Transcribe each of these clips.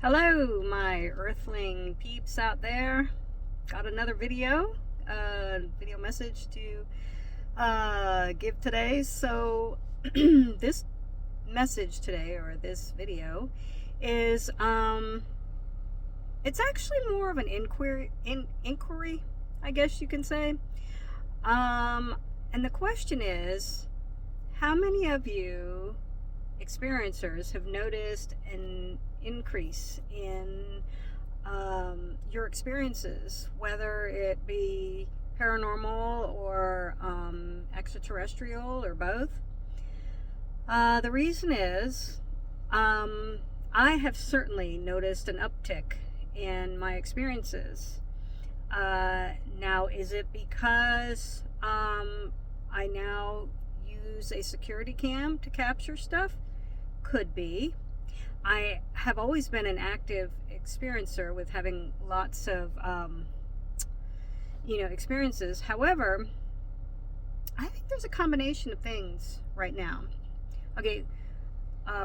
Hello, my earthling peeps out there. Got another video message to give today. So, this message today, or this video, is it's actually more of an inquiry, I guess you can say. And the question is, how many of you experiencers have noticed an increase in your experiences, whether it be paranormal or extraterrestrial or both? The reason is I have certainly noticed an uptick in my experiences. Now, is it because I now use a security cam to capture stuff? Could be. I have always been an active experiencer with having lots of, experiences. However, I think there's a combination of things right now. Okay,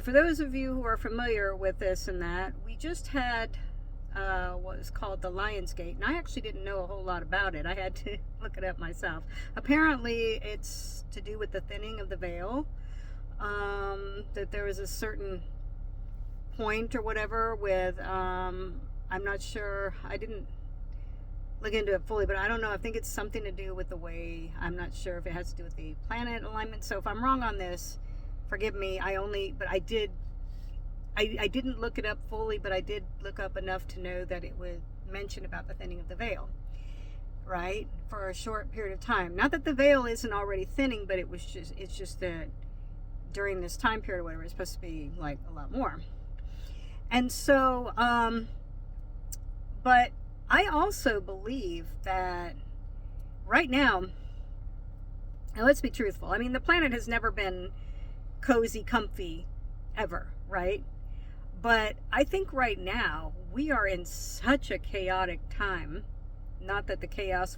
for those of you who are familiar with this and that, we just had what was called the Lion's Gate, and I actually didn't know a whole lot about it. I had to look it up myself. Apparently, it's to do with the thinning of the veil. That there was a certain point or whatever with I'm not sure, I didn't look into it fully, but I don't know, I think it's something to do with the way, I'm not sure if it has to do with the planet alignment. So if I'm wrong on this, forgive me. I didn't look it up fully, but I did look up enough to know that it would mention about the thinning of the veil, right, for a short period of time. Not that the veil isn't already thinning, but it's just that during this time period or whatever, it's supposed to be like a lot more. And so, but I also believe that right now, and let's be truthful, I mean, the planet has never been cozy, comfy, ever, right? But I think right now we are in such a chaotic time. Not that the chaos,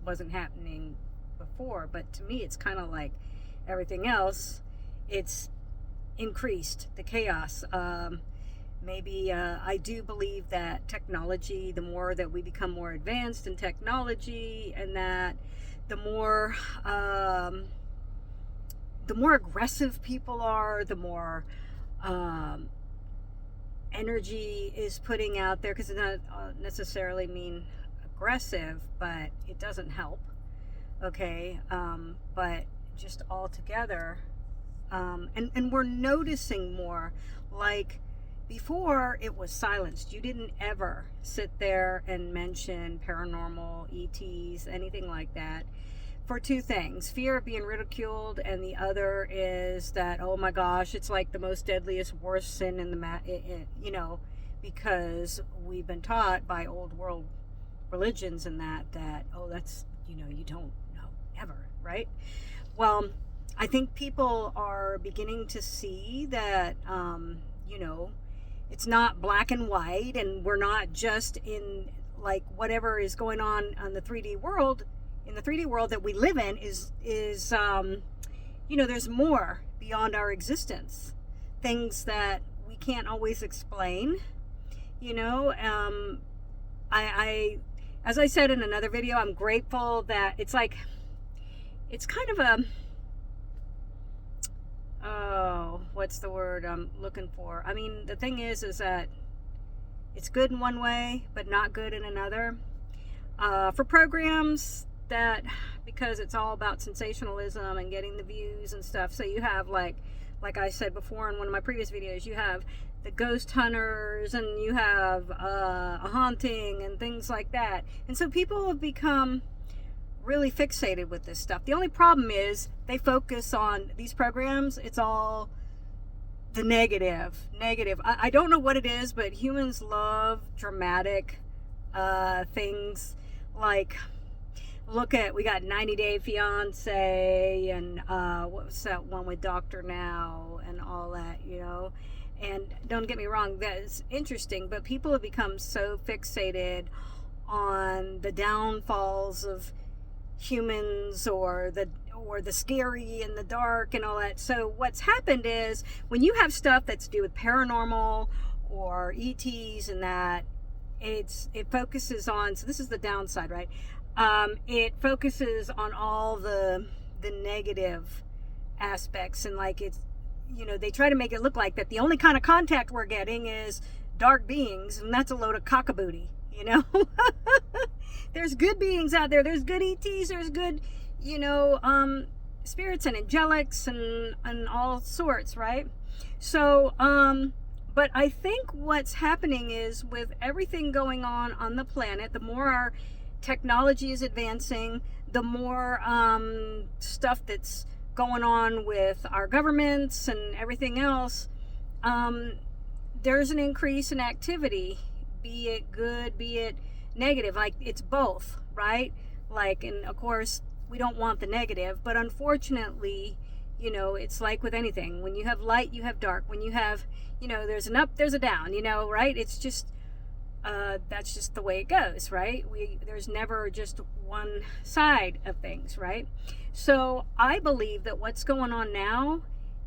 wasn't happening before, but to me it's kind of like everything else. It's increased the chaos. Maybe I do believe that technology, the more that we become more advanced in technology, and that the more aggressive people are, the more energy is putting out there, because it doesn't necessarily mean aggressive, but it doesn't help. Okay, but just all together, and we're noticing more. Like before, it was silenced. You didn't ever sit there and mention paranormal, ETs, anything like that, for two things: fear of being ridiculed, and the other is that, oh my gosh, it's like the most deadliest, worst sin in the because we've been taught by old world religions and that oh, that's, you don't know ever, right? Well, I think people are beginning to see that it's not black and white, and we're not just in like whatever is going on the 3D world. In the 3D world that we live in is there's more beyond our existence, things that we can't always explain. I as I said in another video, I'm grateful that it's kind of what's the word I'm looking for? I mean, the thing is that it's good in one way, but not good in another. For programs that, because it's all about sensationalism and getting the views and stuff. So you have like I said before in one of my previous videos, you have the ghost hunters, and you have a haunting and things like that. And so people have become really fixated with this stuff. The only problem is they focus on these programs. It's all the negative. I don't know what it is, but humans love dramatic things. Like, we got 90 Day Fiance, and what was that one with Dr. Now and all that, and don't get me wrong, that is interesting, but people have become so fixated on the downfalls of humans, or the scary and the dark and all that. So what's happened is, when you have stuff that's to do with paranormal or ETs, and that it focuses on, so this is the downside, right? It focuses on all the negative aspects, and like it's, you know, they try to make it look like that the only kind of contact we're getting is dark beings, and that's a load of cockabooty, you know. There's good beings out there, there's good ETs, there's good, you know, spirits and angelics and all sorts, right? So but I think what's happening is, with everything going on the planet, the more our technology is advancing, the more stuff that's going on with our governments and everything else, there's an increase in activity, be it good, be it negative. Like, it's both, right? Like, and of course we don't want the negative, but unfortunately, you know, it's like with anything. When you have light, you have dark. When you have, you know, there's an up, there's a down, you know, right? It's just that's just the way it goes, right? There's never just one side of things, right? So I believe that what's going on now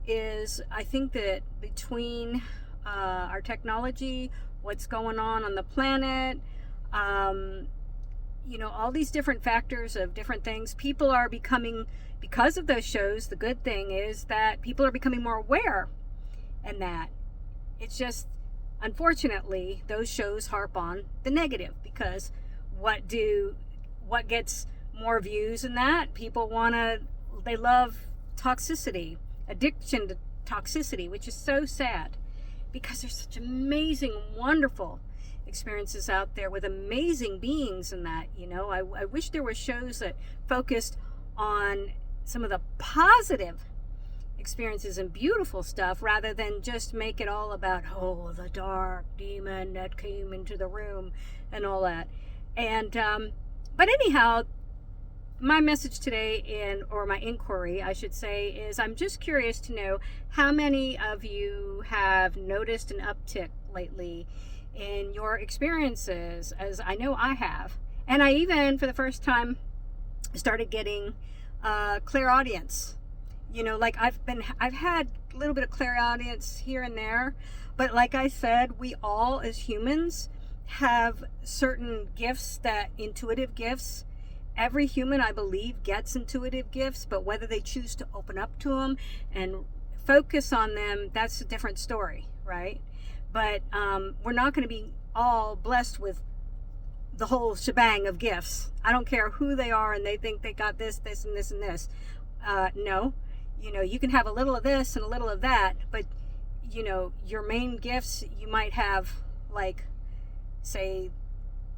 is, I think that between our technology, what's going on the planet, you know, all these different factors of different things, people are becoming, because of those shows, the good thing is that people are becoming more aware, and that it's just, unfortunately, those shows harp on the negative, because what gets more views in that? People they love toxicity, addiction to toxicity, which is so sad, because there's such amazing, wonderful experiences out there with amazing beings in that, you know. I wish there were shows that focused on some of the positive experiences and beautiful stuff, rather than just make it all about, oh, the dark demon that came into the room and all that. And but anyhow, my message today, or my inquiry I should say, is I'm just curious to know how many of you have noticed an uptick lately in your experiences, as I know I have. And I even, for the first time, started getting clairaudience. You know, like I've had a little bit of clairaudience here and there, but like I said, we all as humans have certain gifts, that intuitive gifts. Every human, I believe, gets intuitive gifts, but whether they choose to open up to them and focus on them, that's a different story, right? But we're not going to be all blessed with the whole shebang of gifts. I don't care who they are and they think they got this, this, and this, and this. No. You know, you can have a little of this and a little of that, but, you know, your main gifts, you might have, like, say,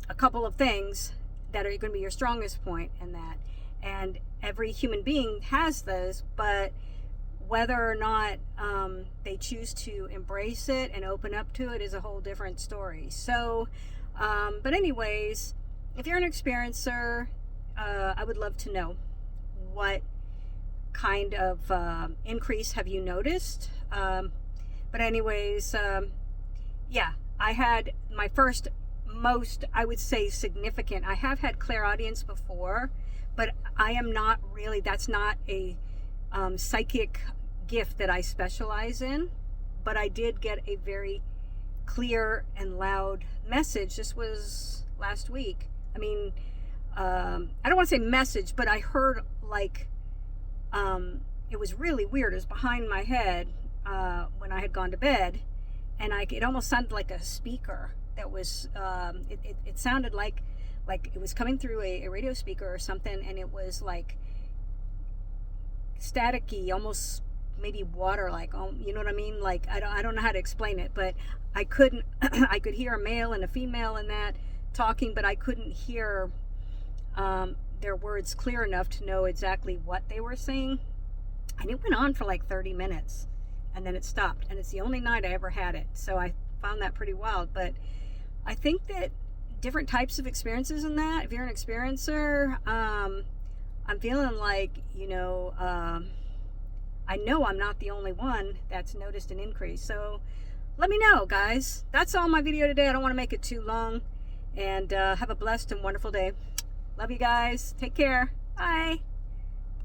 a couple of things that are going to be your strongest point in that. And every human being has those, but whether or not they choose to embrace it and open up to it is a whole different story. So, but anyways, if you're an experiencer, I would love to know what kind of increase have you noticed. But anyways, yeah, I had my first, most, I would say, significant. I have had clairaudience before, but I am not really, that's not a psychic gift that I specialize in. But I did get a very clear and loud message. This was last week. I mean, I don't want to say message, but I heard, like, it was really weird. It was behind my head when I had gone to bed, and it almost sounded like a speaker that was, it sounded like it was coming through a radio speaker or something, and it was like staticky, almost maybe water, like, you know what I mean? Like, I don't know how to explain it, but I couldn't, I could hear a male and a female in that talking, but I couldn't hear their words clear enough to know exactly what they were saying. And it went on for like 30 minutes, and then it stopped. And it's the only night I ever had it, so I found that pretty wild. But I think that different types of experiences in that, if you're an experiencer, I'm feeling like, you know, I know I'm not the only one that's noticed an increase. So let me know, guys. That's all my video today. I don't want to make it too long. And have a blessed and wonderful day. Love you guys. Take care. Bye.